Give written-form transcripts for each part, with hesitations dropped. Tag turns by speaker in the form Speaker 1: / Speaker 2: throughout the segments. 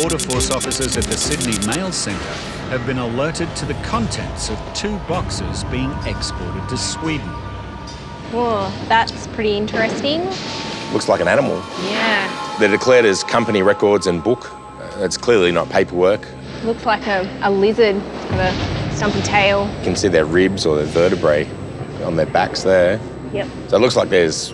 Speaker 1: Border Force officers at the Sydney Mail Centre have been alerted to the contents of 2 boxes being exported to Sweden.
Speaker 2: Whoa, that's pretty interesting.
Speaker 3: Looks like an animal.
Speaker 2: Yeah.
Speaker 3: They're declared as company records and book. It's clearly not paperwork.
Speaker 2: Looks like a lizard with a stumpy tail.
Speaker 3: You can see their ribs or their vertebrae on their backs there.
Speaker 2: Yep.
Speaker 3: So it looks like there's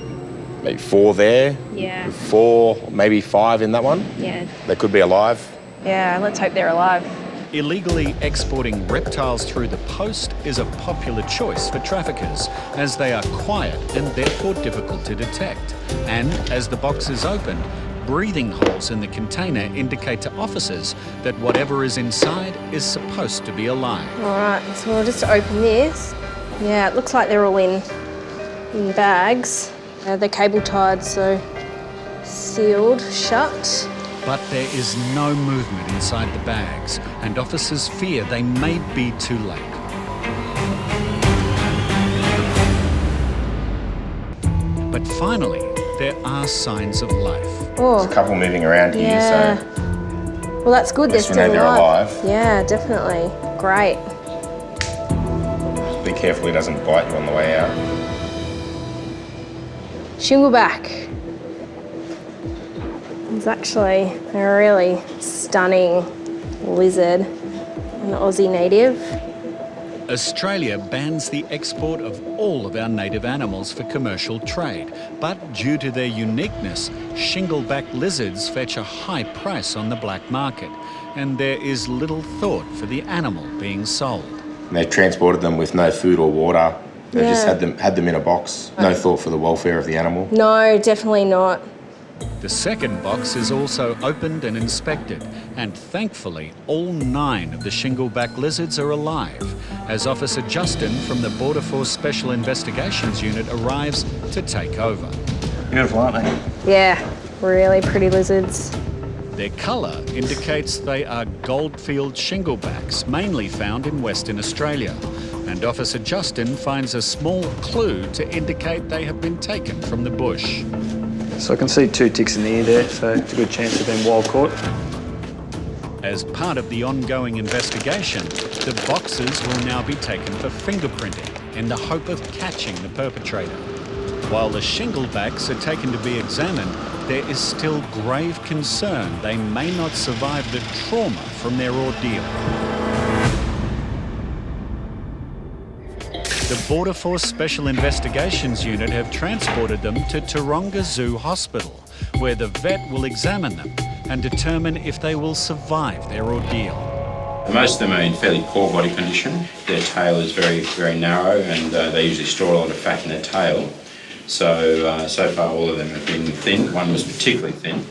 Speaker 3: maybe 4 there.
Speaker 2: Yeah.
Speaker 3: 4, maybe 5 in that one.
Speaker 2: Yeah.
Speaker 3: They could be alive.
Speaker 2: Yeah, let's hope they're alive.
Speaker 1: Illegally exporting reptiles through the post is a popular choice for traffickers, as they are quiet and therefore difficult to detect. And as the box is opened, breathing holes in the container indicate to officers that whatever is inside is supposed to be alive.
Speaker 2: All right, so we'll just open this. Yeah, it looks like they're all in bags. They're cable tied, so sealed shut.
Speaker 1: But there is no movement inside the bags, and officers fear they may be too late. But finally, there are signs of life.
Speaker 2: Oh,
Speaker 3: There's a couple moving around here,
Speaker 2: yeah.
Speaker 3: so...
Speaker 2: Well, that's good. They're
Speaker 3: Yes, we
Speaker 2: still
Speaker 3: know they're alive.
Speaker 2: Yeah, definitely. Great.
Speaker 3: Be careful he doesn't bite you on the way out.
Speaker 2: Shingleback. It's actually a really stunning lizard, an Aussie native.
Speaker 1: Australia bans the export of all of our native animals for commercial trade, but due to their uniqueness, shingleback lizards fetch a high price on the black market, and there is little thought for the animal being sold.
Speaker 3: They transported them with no food or water. They just had them in a box. No thought for the welfare of the animal.
Speaker 2: No, definitely not.
Speaker 1: The second box is also opened and inspected, and thankfully all 9 of the shingleback lizards are alive, as Officer Justin from the Border Force Special Investigations Unit arrives to take over.
Speaker 3: Beautiful, aren't they?
Speaker 2: Yeah, really pretty lizards.
Speaker 1: Their colour indicates they are goldfield shinglebacks, mainly found in Western Australia, and Officer Justin finds a small clue to indicate they have been taken from the bush.
Speaker 4: So I can see 2 ticks in the ear there, so it's a good chance of being wild caught.
Speaker 1: As part of the ongoing investigation, the boxes will now be taken for fingerprinting in the hope of catching the perpetrator. While the shinglebacks are taken to be examined, there is still grave concern they may not survive the trauma from their ordeal. The Border Force Special Investigations Unit have transported them to Taronga Zoo Hospital, where the vet will examine them and determine if they will survive their ordeal.
Speaker 5: Most of them are in fairly poor body condition. Their tail is very, very narrow, and they usually store a lot of fat in their tail. So far all of them have been thin. One was particularly thin.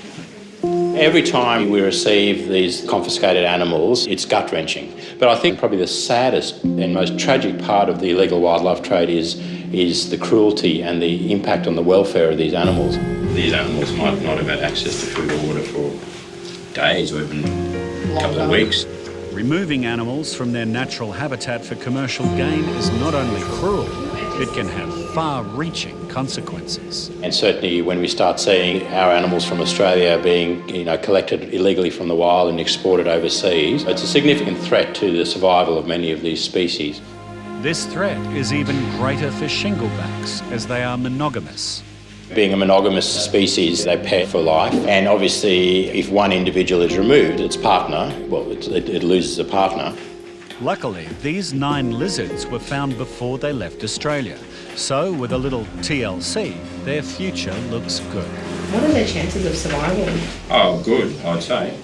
Speaker 6: Every time we receive these confiscated animals, it's gut-wrenching. But I think probably the saddest and most tragic part of the illegal wildlife trade is the cruelty and the impact on the welfare of these animals.
Speaker 5: These animals might not have had access to food or water for days or even a couple of weeks.
Speaker 1: Removing animals from their natural habitat for commercial gain is not only cruel, it can have far-reaching consequences.
Speaker 6: And certainly when we start seeing our animals from Australia being collected illegally from the wild and exported overseas, it's a significant threat to the survival of many of these species.
Speaker 1: This threat is even greater for shinglebacks, as they are monogamous.
Speaker 6: Being a monogamous species, they pair for life, and obviously if one individual is removed, its partner, it loses a partner.
Speaker 1: Luckily, these 9 lizards were found before they left Australia. So, with a little TLC, their future looks good.
Speaker 7: What are their chances of survival?
Speaker 5: Oh, good, I'd say.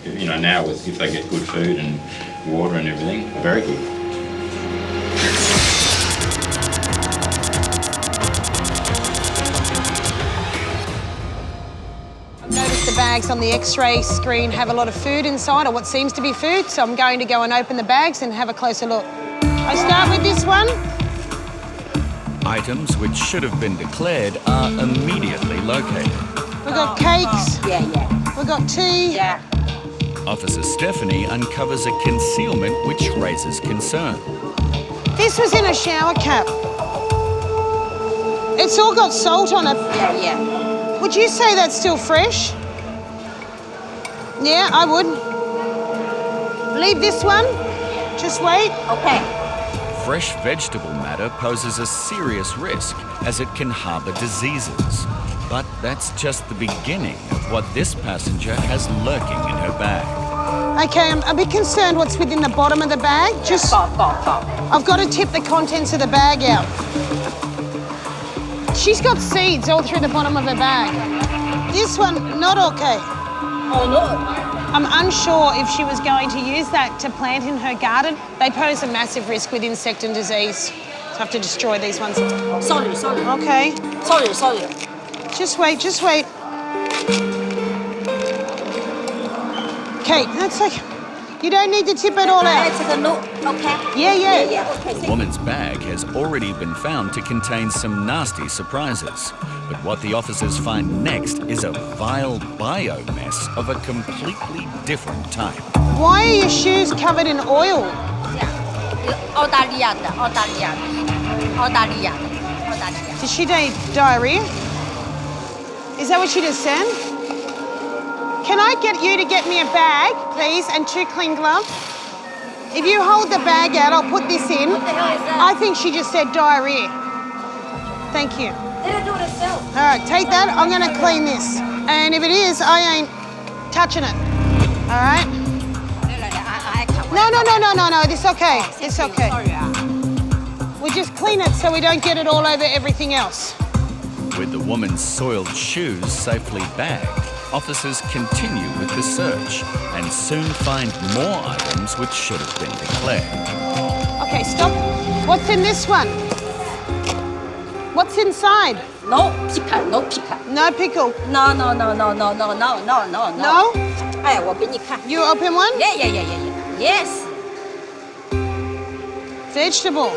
Speaker 5: Now if they get good food and water and everything, very good.
Speaker 7: Notice the bags on the X-ray screen have a lot of food inside, or what seems to be food, so I'm going to go and open the bags and have a closer look. I start with this one.
Speaker 1: Items which should have been declared are immediately located.
Speaker 7: We've got cakes.
Speaker 8: Yeah.
Speaker 7: We've got tea.
Speaker 8: Yeah.
Speaker 1: Officer Stephanie uncovers a concealment which raises concern.
Speaker 7: This was in a shower cap. It's all got salt on it.
Speaker 8: Yeah.
Speaker 7: Would you say that's still fresh? Yeah, I would. Leave this one. Just wait.
Speaker 8: Okay.
Speaker 1: Fresh vegetable matter poses a serious risk as it can harbour diseases. But that's just the beginning of what this passenger has lurking in her bag.
Speaker 7: Okay, I'm a bit concerned what's within the bottom of the bag. I've got to tip the contents of the bag out. She's got seeds all through the bottom of her bag. This one, not okay.
Speaker 8: Oh, no.
Speaker 7: I'm unsure if she was going to use that to plant in her garden. They pose a massive risk with insect and disease. So I have to destroy these ones.
Speaker 8: Sorry.
Speaker 7: Okay.
Speaker 8: Sorry.
Speaker 7: Just wait. Okay, that's like, you don't need to tip it all out.
Speaker 8: Take a look, okay?
Speaker 7: Yeah.
Speaker 8: Okay.
Speaker 1: The woman's bag has already been found to contain some nasty surprises. But what the officers find next is a vile bio-mess of a completely different type.
Speaker 7: Why are your shoes covered in oil?
Speaker 8: Australia.
Speaker 7: Did she diarrhea? Is that what she just said? Can I get you to get me a bag, please, and 2 clean gloves? If you hold the bag out, I'll put this in.
Speaker 8: What the hell is that?
Speaker 7: I think she just said diarrhea. Thank you.
Speaker 8: They'll do it themselves.
Speaker 7: All right, take that. I'm going to clean this. And if it is, I ain't touching it. All right? No. It's okay. It's okay.
Speaker 8: Sorry.
Speaker 7: We just clean it so we don't get it all over everything else.
Speaker 1: With the woman's soiled shoes safely bagged, officers continue with the search and soon find more items which should have been declared.
Speaker 7: Okay, stop. What's in this one? What's inside?
Speaker 8: No pickle.
Speaker 7: No pickle.
Speaker 8: No.
Speaker 7: No?
Speaker 8: 哎，我给你看。
Speaker 7: You open one?
Speaker 8: Yes.
Speaker 7: Vegetable.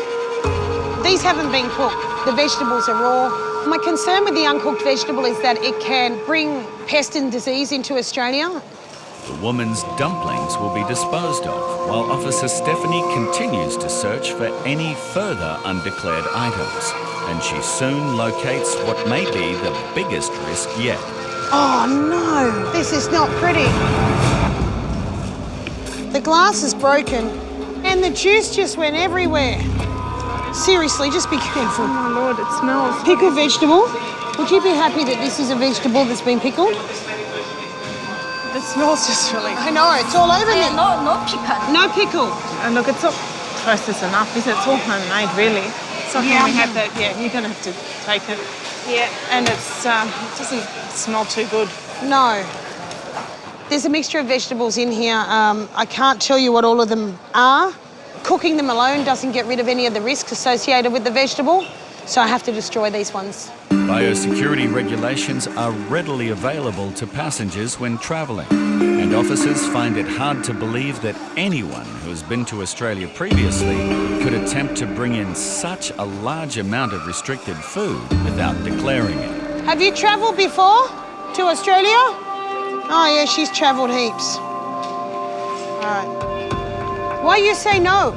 Speaker 7: These haven't been cooked. The vegetables are raw. My concern with the uncooked vegetable is that it can bring pest and disease into Australia.
Speaker 1: The woman's dumplings will be disposed of, while Officer Stephanie continues to search for any further undeclared items. And she soon locates what may be the biggest risk yet.
Speaker 7: Oh no, this is not pretty. The glass is broken and the juice just went everywhere. Seriously, just be careful.
Speaker 2: Oh my Lord, it smells.
Speaker 7: Pickled vegetable. Would you be happy that this is a vegetable that's been pickled?
Speaker 2: It smells just really.
Speaker 7: I know, it's all over me.
Speaker 8: No pickle.
Speaker 7: No pickle.
Speaker 2: And look, it's all processed enough, is it? It's all homemade, really. So
Speaker 7: Yeah.
Speaker 2: we have that. Yeah, you're gonna have to take it. Yeah, and it doesn't smell too good.
Speaker 7: No. There's a mixture of vegetables in here. I can't tell you what all of them are. Cooking them alone doesn't get rid of any of the risks associated with the vegetable, so I have to destroy these ones.
Speaker 1: Biosecurity regulations are readily available to passengers when travelling, and officers find it hard to believe that anyone who has been to Australia previously could attempt to bring in such a large amount of restricted food without declaring it.
Speaker 7: Have you travelled before to Australia? Oh yeah, she's travelled heaps. All right. Why you say no?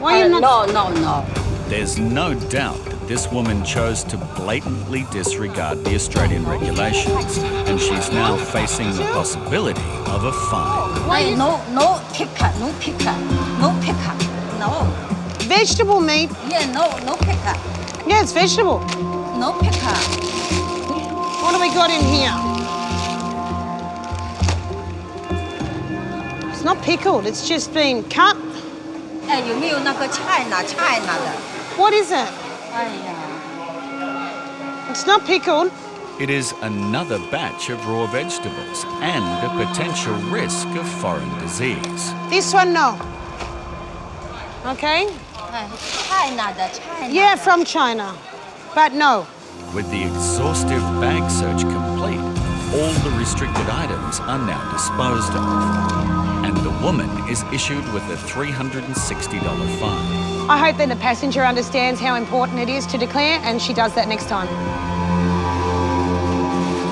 Speaker 7: Why you not?
Speaker 8: No.
Speaker 1: There's no doubt that this woman chose to blatantly disregard the Australian regulations, and she's now facing the possibility of a fine.
Speaker 8: No pickle. No.
Speaker 7: Vegetable meat.
Speaker 8: Yeah, no pickle.
Speaker 7: Yeah, it's vegetable.
Speaker 8: No pickle.
Speaker 7: What do we got in here? It's not pickled, it's just been cut.
Speaker 8: 哎，有没有那个 China 的？
Speaker 7: What is it?
Speaker 8: 哎呀。
Speaker 7: It's not pickled.
Speaker 1: It is another batch of raw vegetables and a potential risk of foreign disease.
Speaker 7: This one, no. Okay?
Speaker 8: 哎，China 的。
Speaker 7: Yeah, from China. But no.
Speaker 1: With the exhaustive bag search complete, all the restricted items are now disposed of. And the woman is issued with a $360 fine.
Speaker 7: I hope that the passenger understands how important it is to declare, and she does that next time.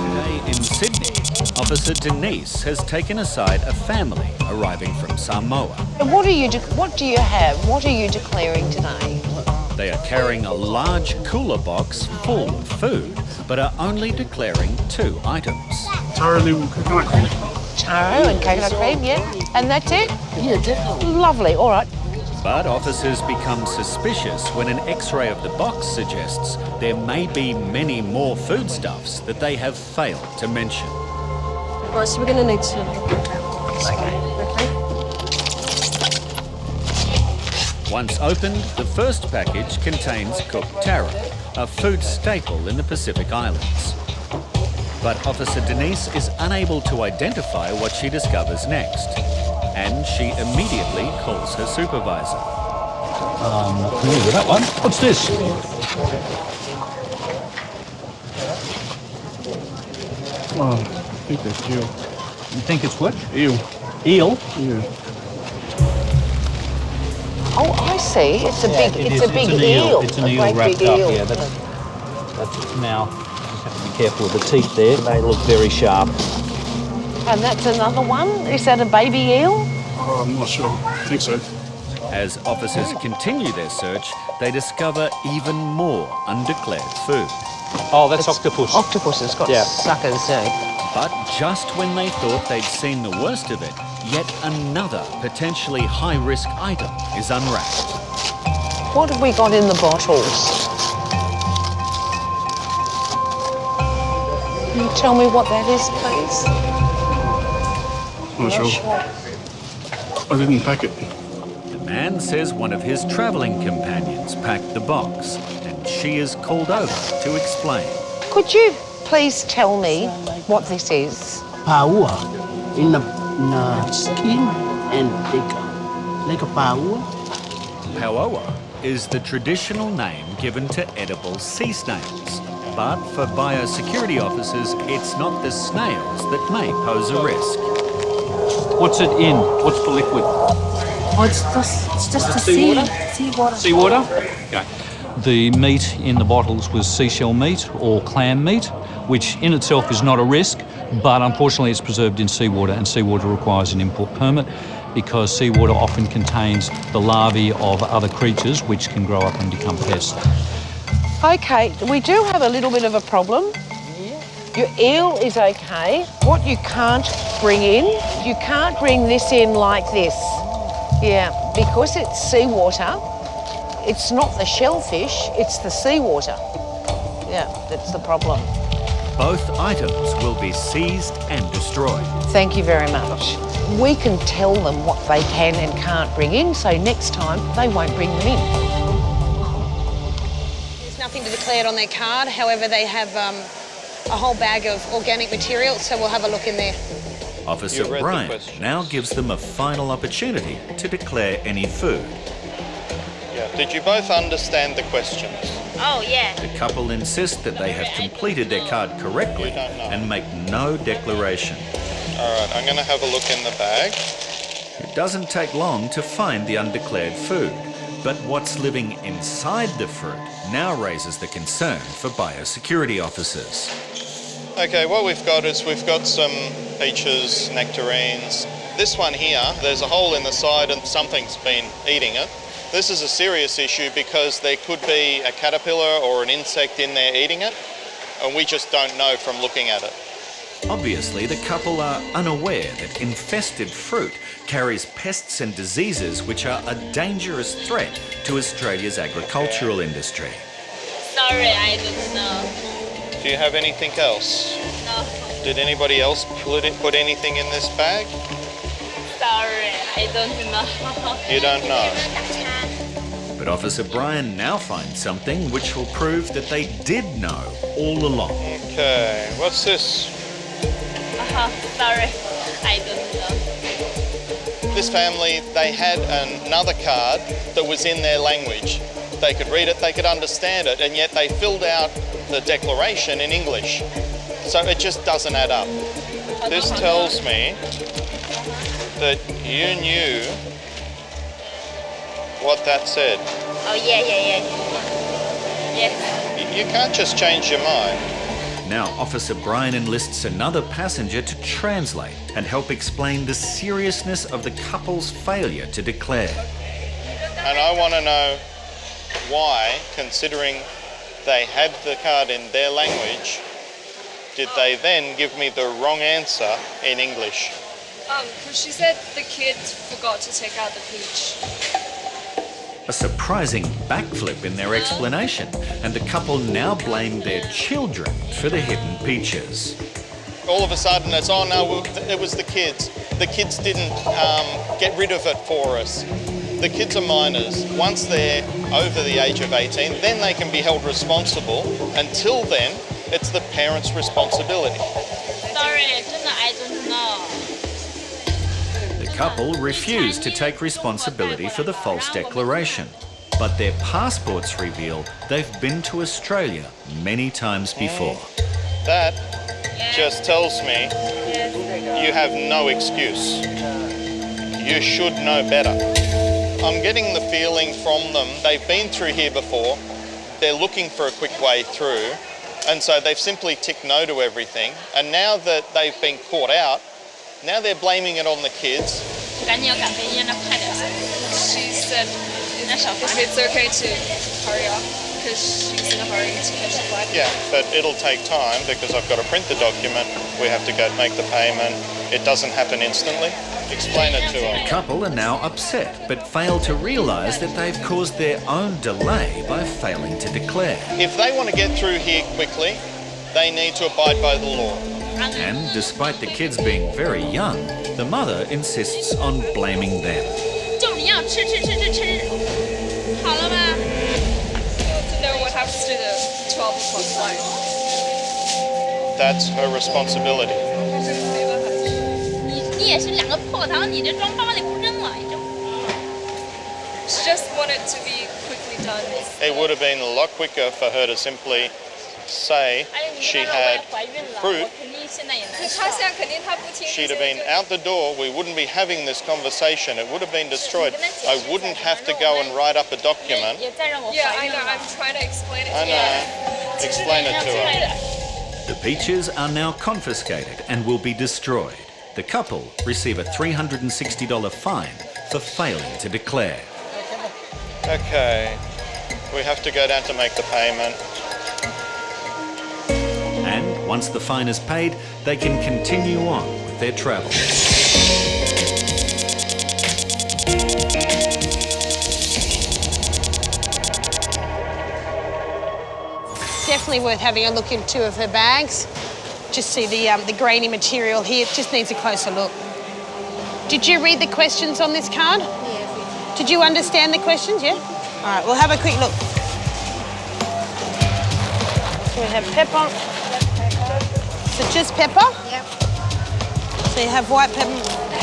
Speaker 1: Today in Sydney, Officer Denise has taken aside a family arriving from Samoa.
Speaker 9: What do you have? What are you declaring today?
Speaker 1: They are carrying a large cooler box full of food, but are only declaring 2 items.
Speaker 10: Taro level coconut cream.
Speaker 9: taro and coconut cream, yeah? And that's it? Yeah, definitely. Lovely, all right.
Speaker 1: But officers become suspicious when an X-ray of the box suggests there may be many more foodstuffs that they have failed to mention.
Speaker 2: Right, so we're going to need to look at that. Okay.
Speaker 1: Once opened, the first package contains cooked taro, a food staple in the Pacific Islands. But Officer Denise is unable to identify what she discovers next, and she immediately calls her supervisor.
Speaker 10: Not familiar with that one. What's this?
Speaker 11: Oh, I think that's eel.
Speaker 10: You think it's what?
Speaker 11: Eel.
Speaker 10: Eel?
Speaker 11: Yeah.
Speaker 9: Oh, I see. It's a big,
Speaker 10: It
Speaker 9: it's
Speaker 10: is.
Speaker 9: a big
Speaker 10: It's an
Speaker 9: eel.
Speaker 10: It's an
Speaker 9: A
Speaker 10: eel
Speaker 9: great
Speaker 10: wrapped
Speaker 9: big
Speaker 10: up.
Speaker 9: eel.
Speaker 10: Yeah, that's now. You have to be careful with the teeth there. They look very sharp.
Speaker 9: And that's another one. Is that a baby eel?
Speaker 11: Oh, I'm not sure. I think so.
Speaker 1: As officers continue their search, they discover even more undeclared food.
Speaker 10: Oh, that's octopus.
Speaker 9: Octopus has got suckers, eh?
Speaker 1: But just when they thought they'd seen the worst of it, yet another potentially high-risk item is unwrapped.
Speaker 9: What have we got in the bottles? Can you tell me what that is, please?
Speaker 11: Not sure. I didn't pack it.
Speaker 1: The man says one of his travelling companions packed the box, and she is called over to explain.
Speaker 9: Could you please tell me what this is?
Speaker 12: Paua in the skin and like a paua.
Speaker 1: Pauoa is the traditional name given to edible sea snails. But for biosecurity officers, it's not the snails that may pose a risk.
Speaker 10: What's it in? What's the liquid?
Speaker 8: Oh, it's just the seawater.
Speaker 10: Seawater? Okay. The meat in the bottles was seashell meat or clam meat, which in itself is not a risk, but unfortunately it's preserved in seawater, and seawater requires an import permit because seawater often contains the larvae of other creatures which can grow up and become pests.
Speaker 9: Okay, we do have a little bit of a problem. Your eel is okay. What you can't bring in, you can't bring this in like this. Yeah, because it's seawater, it's not the shellfish, it's the seawater. Yeah, that's the problem.
Speaker 1: Both items will be seized and destroyed.
Speaker 9: Thank you very much. We can tell them what they can and can't bring in, so next time they won't bring them in.
Speaker 7: There's nothing to declare on their card. However, they have a whole bag of organic material, so we'll have a look in there.
Speaker 1: Officer Brian now gives them a final opportunity to declare any food.
Speaker 13: Yeah. Did you both understand the questions?
Speaker 8: Oh, yeah.
Speaker 1: The couple insist that they have completed their card correctly and make no declaration.
Speaker 13: All right, I'm going to have a look in the bag.
Speaker 1: It doesn't take long to find the undeclared food, but what's living inside the fruit now raises the concern for biosecurity officers.
Speaker 13: Okay, what we've got is we've got some peaches, nectarines. This one here, there's a hole in the side and something's been eating it. This is a serious issue because there could be a caterpillar or an insect in there eating it, and we just don't know from looking at it.
Speaker 1: Obviously, the couple are unaware that infested fruit carries pests and diseases which are a dangerous threat to Australia's agricultural industry.
Speaker 8: Sorry, I don't know.
Speaker 13: Do you have anything else?
Speaker 8: No.
Speaker 13: Did anybody else put anything in this bag?
Speaker 8: Sorry, I don't know.
Speaker 13: You don't know?
Speaker 1: But Officer Brian now finds something which will prove that they did know all along.
Speaker 13: Okay, what's this?
Speaker 8: Sorry, I don't know.
Speaker 13: This family, they had another card that was in their language. They could read it, they could understand it, and yet they filled out the declaration in English. So it just doesn't add up. This tells me that you knew what that said.
Speaker 8: Oh, yeah. Yes.
Speaker 13: You can't just change your mind.
Speaker 1: Now, Officer Brian enlists another passenger to translate and help explain the seriousness of the couple's failure to declare.
Speaker 13: And I want to know why, considering they had the card in their language, did they then give me the wrong answer in English?
Speaker 14: Because she said the kids forgot to take out the peach.
Speaker 1: A surprising backflip in their explanation, and the couple now blame their children for the hidden peaches.
Speaker 13: All of a sudden it's, oh no, it was the kids. The kids didn't get rid of it for us. The kids are minors. Once they're over the age of 18, then they can be held responsible. Until then, it's the parents' responsibility.
Speaker 14: Sorry, I don't know.
Speaker 1: The couple refused to take responsibility for the false declaration, but their passports reveal they've been to Australia many times before.
Speaker 13: That just tells me you have no excuse. You should know better. I'm getting the feeling from them, they've been through here before, they're looking for a quick way through, and so they've simply ticked no to everything, and now that they've been caught out, now they're blaming it on the kids.
Speaker 14: She said if it's okay to hurry up, because she's in a hurry to catch the flight.
Speaker 13: Yeah, but it'll take time because I've got to print the document, we have to go make the payment, it doesn't happen instantly. Explain it to them.
Speaker 1: The couple are now upset, but fail to realise that they've caused their own delay by failing to declare.
Speaker 13: If they want to get through here quickly, they need to abide by the law.
Speaker 1: And despite the kids being very young, the mother insists on blaming them.
Speaker 14: No, what happens to the 12 o'clock flight?
Speaker 13: That's her responsibility.
Speaker 14: She just wanted to be quickly done.
Speaker 13: It would have been a lot quicker for her to simply say she had fruit. She'd have been out the door, we wouldn't be having this conversation, it would have been destroyed. I wouldn't have to go and write up a document.
Speaker 14: Yeah, I know, I'm trying to explain it to
Speaker 13: I know. Explain it to her.
Speaker 1: The peaches are now confiscated and will be destroyed. The couple receive a $360 fine for failing to declare.
Speaker 13: Okay, we have to go down to make the payment.
Speaker 1: And once the fine is paid, they can continue on with their travel.
Speaker 7: Definitely worth having a look in two of her bags. Just see the grainy material here. It just needs a closer look. Did you read the questions on this card? Yes. Did you understand the questions? Yeah. All right. We'll have a quick look. So we have pepper. So just pepper?
Speaker 8: Yep.
Speaker 7: So you have white pepper.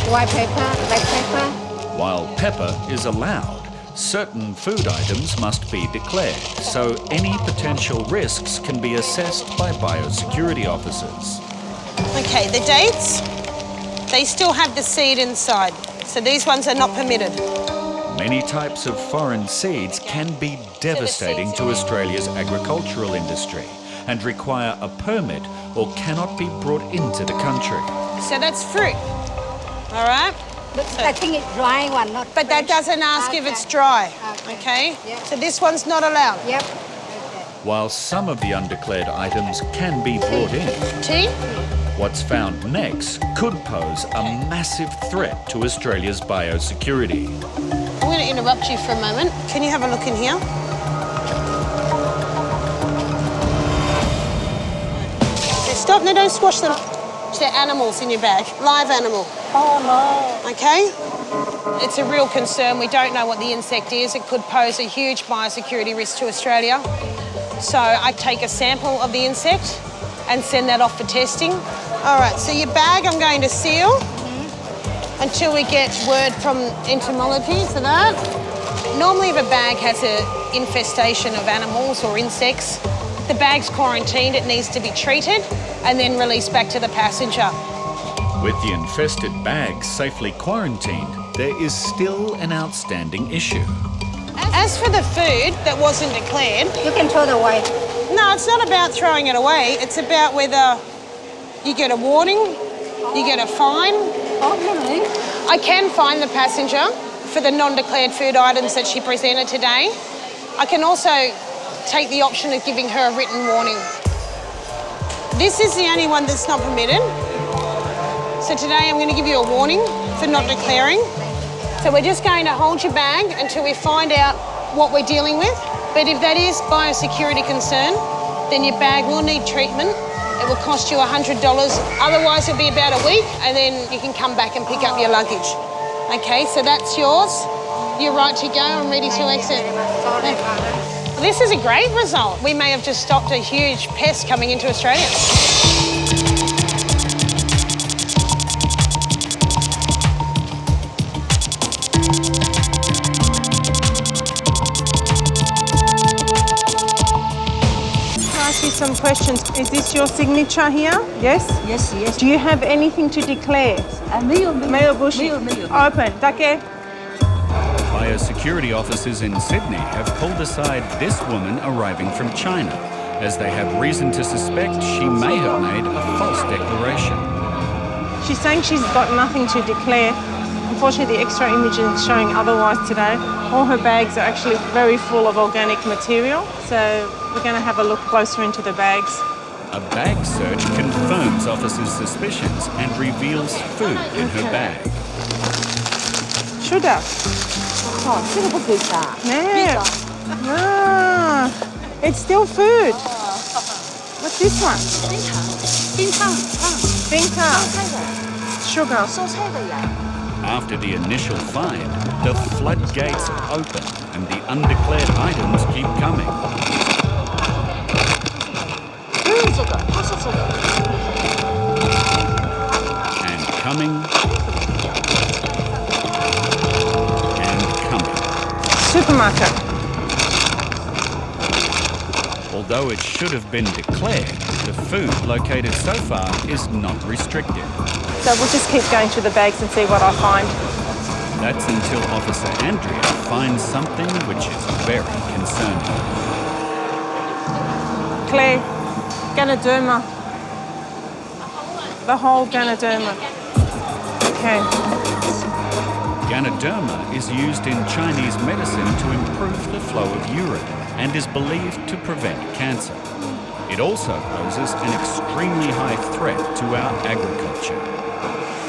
Speaker 8: White pepper, black pepper.
Speaker 1: While pepper is allowed, certain food items must be declared, so any potential risks can be assessed by biosecurity officers.
Speaker 7: Okay, the dates, they still have the seed inside, so these ones are not permitted.
Speaker 1: Many types of foreign seeds can be devastating to Australia's agricultural industry and require a permit or cannot be brought into the country.
Speaker 7: So that's fruit, all right?
Speaker 8: So, I think it's dry one, not
Speaker 7: But that
Speaker 8: fresh.
Speaker 7: doesn't ask if it's dry, okay?
Speaker 8: Yep.
Speaker 7: So this one's not allowed.
Speaker 8: Yep.
Speaker 1: While some of the undeclared items can be brought in,
Speaker 7: Tea?
Speaker 1: what's found next could pose a massive threat to Australia's biosecurity.
Speaker 7: I'm going to interrupt you for a moment. Can you have a look in here? Okay, stop, no, don't squash them. They're animals in your bag, live animal.
Speaker 8: Oh, no.
Speaker 7: Okay? It's a real concern. We don't know what the insect is. It could pose a huge biosecurity risk to Australia. So I take a sample of the insect and send that off for testing. All right, so your bag I'm going to seal until we get word from entomology for that. Normally if a bag has an infestation of animals or insects, the bag's quarantined, it needs to be treated and then released back to the passenger.
Speaker 1: With the infested bags safely quarantined, there is still an outstanding issue.
Speaker 7: As for the food that wasn't declared...
Speaker 8: You can throw it away.
Speaker 7: No, it's not about throwing it away. It's about whether you get a warning, you get a fine.
Speaker 8: Oh, really?
Speaker 7: I can fine the passenger for the non-declared food items that she presented today. I can also take the option of giving her a written warning. This is the only one that's not permitted. So today I'm going to give you a warning for not declaring. So we're just going to hold your bag until we find out what we're dealing with. But if that is biosecurity concern, then your bag will need treatment. It will cost you $100. Otherwise, it'll be about a week, and then you can come back and pick up your luggage. Okay, so that's yours. You're right to go and ready to exit. This is a great result. We may have just stopped a huge pest coming into Australia. Ask you some questions. Is this your signature here? Yes?
Speaker 8: Yes, yes.
Speaker 7: Do you have anything to declare?
Speaker 8: 没有，没有，没有。
Speaker 7: Open. Take.
Speaker 1: Biosecurity officers in Sydney have pulled aside this woman arriving from China, as they have reason to suspect she may have made a false declaration.
Speaker 7: She's saying she's got nothing to declare. Unfortunately, the X-ray image is showing otherwise today. All her bags are actually very full of organic material, so we're going to have a look closer into the bags.
Speaker 1: A bag search confirms officers' suspicions and reveals food in her bag.
Speaker 7: Sugar.
Speaker 8: 哦，这个不可以吃啊。
Speaker 7: Yeah. Ah, it's still food. What's this one?
Speaker 8: 冰糖，
Speaker 7: 冰糖。Sugar.
Speaker 8: 蔬菜的呀。
Speaker 1: After the initial find, the floodgates open and the undeclared items keep coming.
Speaker 8: 这个，它是这个。
Speaker 1: And coming.
Speaker 7: Supermarket.
Speaker 1: Although it should have been declared, the food located so far is not restricted.
Speaker 7: So we'll just keep going through the bags and see what I find.
Speaker 1: That's until Officer Andrea finds something which is very concerning.
Speaker 7: Claire, Ganoderma. The whole Ganoderma. Okay.
Speaker 1: Ganoderma is used in Chinese medicine to improve the flow of urine and is believed to prevent cancer. It also poses an extremely high threat to our agriculture.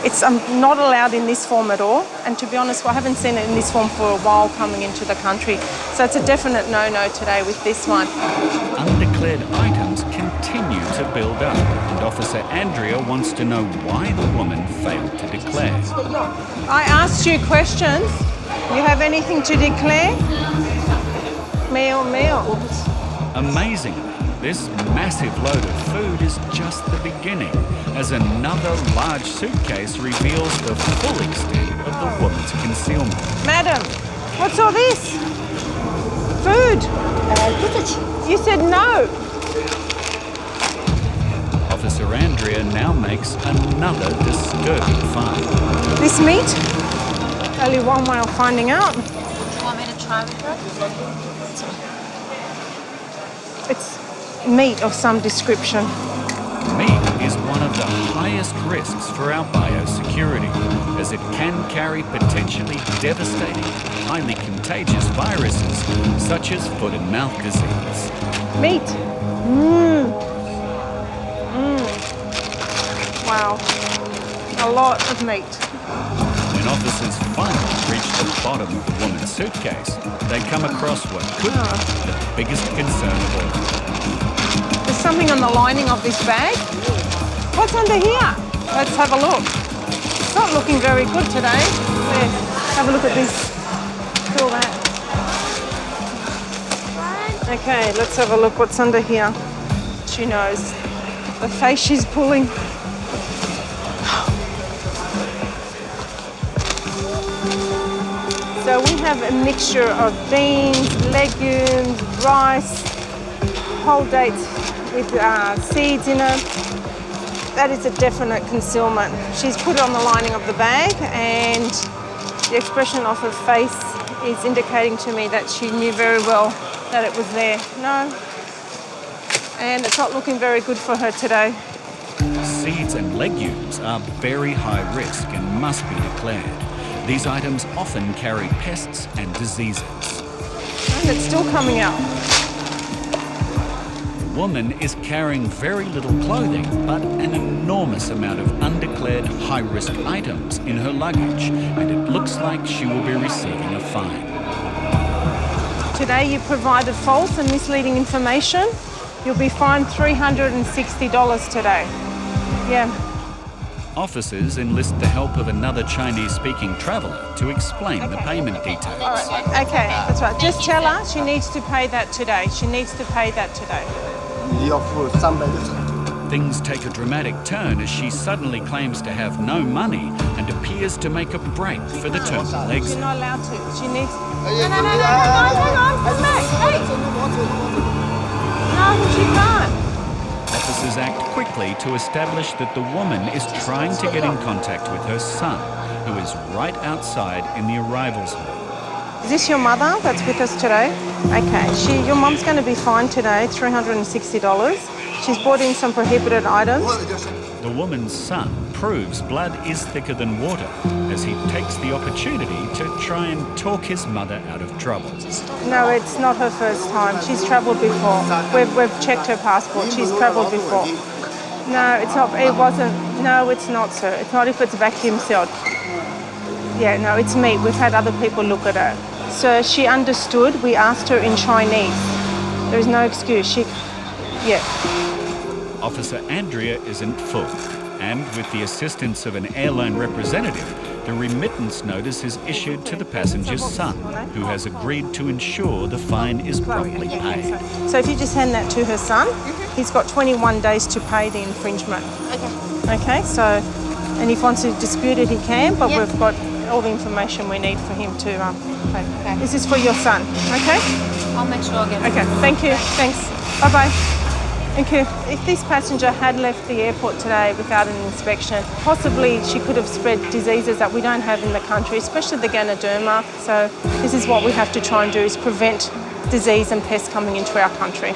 Speaker 7: It's not allowed in this form at all, and to be honest, I haven't seen it in this form for a while coming into the country. So it's a definite no-no today with this one.
Speaker 1: Undeclared items continue to build up, and Officer Andrea wants to know why the woman failed to declare.
Speaker 7: I asked you questions. You have anything to declare? Meal.
Speaker 1: Amazingly, this massive load of food is just the beginning, as another large suitcase reveals the full extent of the woman's concealment.
Speaker 7: Madam, what's all this? Food. You said no.
Speaker 1: Officer Andrea now makes another disturbing find.
Speaker 7: This meat? Only one way of finding out.
Speaker 8: Do you want me to try with her?
Speaker 7: It's meat of some description.
Speaker 1: Meat is one of the highest risks for our biosecurity, as it can carry potentially devastating, highly contagious viruses such as foot and mouth disease.
Speaker 7: Meat. Wow. A lot of meat.
Speaker 1: When officers finally reach the bottom of the woman's suitcase, they come across what could be the biggest concern of all.
Speaker 7: There's something on the lining of this bag. What's under here? Let's have a look. It's not looking very good today. There, have a look at this. Feel that. Okay, let's have a look what's under here. She knows. The face she's pulling. So we have a mixture of beans, legumes, rice, whole dates with seeds in it. That is a definite concealment. She's put it on the lining of the bag, and the expression of her face is indicating to me that she knew very well that it was there. No. And it's not looking very good for her today.
Speaker 1: Seeds and legumes are very high risk and must be declared. These items often carry pests and diseases.
Speaker 7: And it's still coming out.
Speaker 1: woman is carrying very little clothing, but an enormous amount of undeclared high-risk items in her luggage, and it looks like she will be receiving a fine.
Speaker 2: Today you provided false and misleading information. You'll be fined $360 today. Yeah.
Speaker 1: Officers enlist the help of another Chinese-speaking traveller to explain the payment details.
Speaker 2: All right. Okay, that's right. Just tell her she needs to pay that today. She needs to pay that today.
Speaker 1: Things take a dramatic turn as she suddenly claims to have no money and appears to make a break for the terminal exit.
Speaker 2: She's not allowed to. She needs... No, hang on, come back. Hey! No, she can't.
Speaker 1: Officers act quickly to establish that the woman is trying to get in contact with her son, who is right outside in the arrivals hall.
Speaker 2: Is this your mother that's with us today? Okay, your mum's going to be fined today, $360. She's brought in some prohibited items.
Speaker 1: The woman's son proves blood is thicker than water as he takes the opportunity to try and talk his mother out of trouble.
Speaker 2: No, it's not her first time. She's travelled before. We've checked her passport. She's travelled before. No, it's not. It wasn't. No, it's not, sir. It's not if it's vacuum sealed. Yeah, no, it's meat. We've had other people look at it. So she understood. We asked her in Chinese. There is no excuse. Yeah.
Speaker 1: Officer Andrea isn't fooled, and with the assistance of an airline representative, the remittance notice is issued to the passenger's son, who has agreed to ensure the fine is promptly paid.
Speaker 2: So if you just hand that to her son, he's got 21 days to pay the infringement. Okay, so, and if he wants to dispute it, he can, but we've got all the information we need for him to pay. This is for your son, okay?
Speaker 14: I'll make sure I'll get it.
Speaker 2: Okay, thank you. Thanks. Bye-bye. Thank you. If this passenger had left the airport today without an inspection, possibly she could have spread diseases that we don't have in the country, especially the Ganoderma. So this is what we have to try and do, is prevent disease and pests coming into our country.